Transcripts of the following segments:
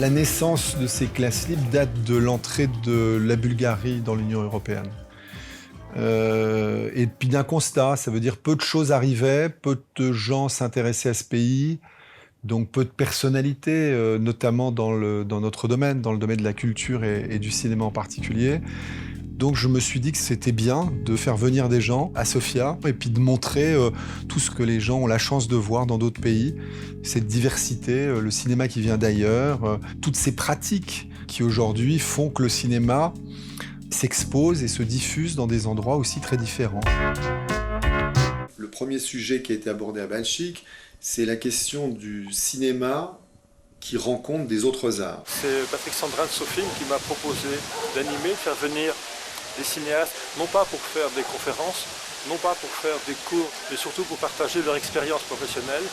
La naissance de ces classes libres date de l'entrée de la Bulgarie dans l'Union européenne. Et puis d'un constat, ça veut dire peu de choses arrivaient, peu de gens s'intéressaient à ce pays, donc peu de personnalités, notamment dans notre domaine, dans le domaine de la culture et du cinéma en particulier. Donc je me suis dit que c'était bien de faire venir des gens à Sofia et puis de montrer tout ce que les gens ont la chance de voir dans d'autres pays, cette diversité, le cinéma qui vient d'ailleurs, toutes ces pratiques qui aujourd'hui font que le cinéma s'expose et se diffuse dans des endroits aussi très différents. Le premier sujet qui a été abordé à Balchik, c'est la question du cinéma qui rencontre des autres arts. C'est Patrick Sandrin de Sofilm qui m'a proposé d'animer, de faire venir des cinéastes, non pas pour faire des conférences, non pas pour faire des cours, mais surtout pour partager leur expérience professionnelle,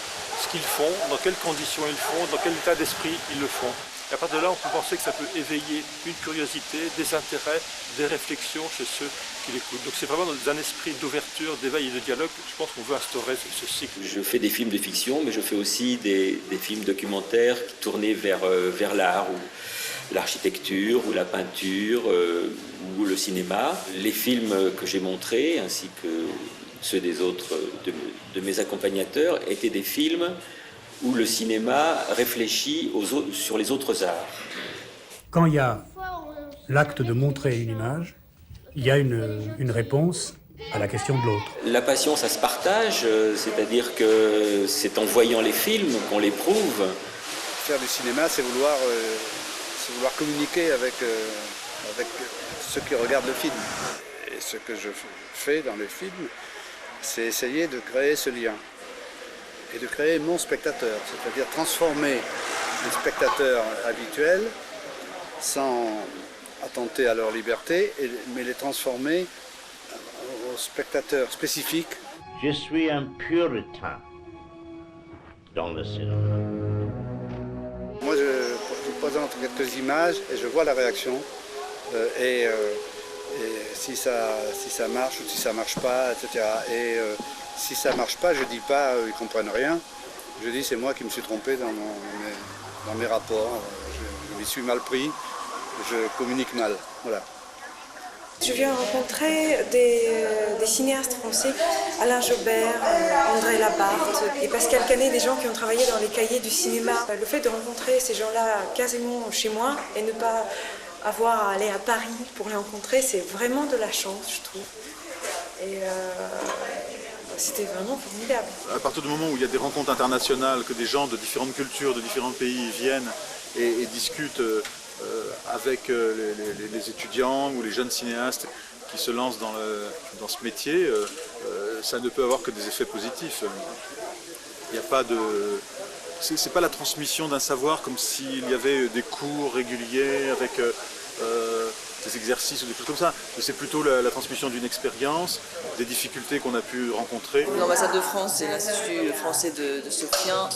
ce qu'ils font, dans quelles conditions ils le font, dans quel état d'esprit ils le font. Et à partir de là, on peut penser que ça peut éveiller une curiosité, des intérêts, des réflexions chez ceux qui l'écoutent. Donc c'est vraiment dans un esprit d'ouverture, d'éveil et de dialogue que je pense qu'on veut instaurer ce cycle. Je fais des films de fiction, mais je fais aussi des films documentaires tournés vers l'art, ou l'architecture, ou la peinture, ou le cinéma. Les films que j'ai montrés, ainsi que ceux des autres, de mes accompagnateurs, étaient des films où le cinéma réfléchit sur les autres arts. Quand il y a l'acte de montrer une image, il y a une réponse à la question de l'autre. La passion, ça se partage, c'est-à-dire que c'est en voyant les films qu'on l'éprouve. Faire du cinéma, c'est vouloir communiquer avec ceux qui regardent le film. Et ce que je fais dans le film, c'est essayer de créer ce lien. Et de créer mon spectateur, c'est-à-dire transformer les spectateurs habituels sans attenter à leur liberté, mais les transformer aux spectateurs spécifiques. Je suis un puritain dans le cinéma. Moi, je présente quelques images et je vois la réaction. Et si ça marche ou si ça marche pas, etc. Si ça marche pas, je dis pas ils comprennent rien. Je dis c'est moi qui me suis trompé dans mes rapports. Je m'y suis mal pris. Je communique mal. Voilà. Je viens rencontrer des cinéastes français, Alain Jobert, André Labarthe et Pascal Canet, des gens qui ont travaillé dans les cahiers du cinéma. Le fait de rencontrer ces gens-là quasiment chez moi et ne pas avoir à aller à Paris pour les rencontrer, c'est vraiment de la chance, je trouve. Et c'était vraiment formidable. À partir du moment où il y a des rencontres internationales, que des gens de différentes cultures, de différents pays viennent et discutent avec les étudiants ou les jeunes cinéastes qui se lancent dans ce métier, ça ne peut avoir que des effets positifs. Il n'y a pas de... C'est pas la transmission d'un savoir comme s'il y avait des cours réguliers avec des exercices ou des choses comme ça. C'est plutôt la transmission d'une expérience, des difficultés qu'on a pu rencontrer. L'ambassade de France et l'Institut français de Sofia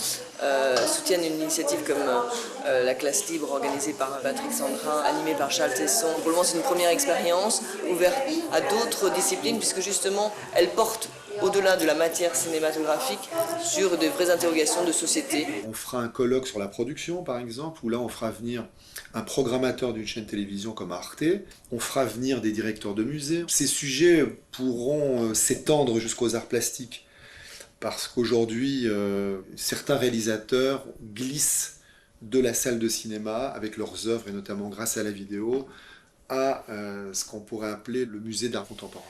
soutiennent une initiative comme la classe libre organisée par Patrick Sandrin, animée par Charles Tesson. Pour le moment, c'est une première expérience ouverte à d'autres disciplines puisque justement, elle porte au-delà de la matière cinématographique, sur de vraies interrogations de société. On fera un colloque sur la production, par exemple, où là, on fera venir un programmateur d'une chaîne télévision comme Arte, on fera venir des directeurs de musées. Ces sujets pourront s'étendre jusqu'aux arts plastiques, parce qu'aujourd'hui, certains réalisateurs glissent de la salle de cinéma, avec leurs œuvres, et notamment grâce à la vidéo, à ce qu'on pourrait appeler le musée d'art contemporain.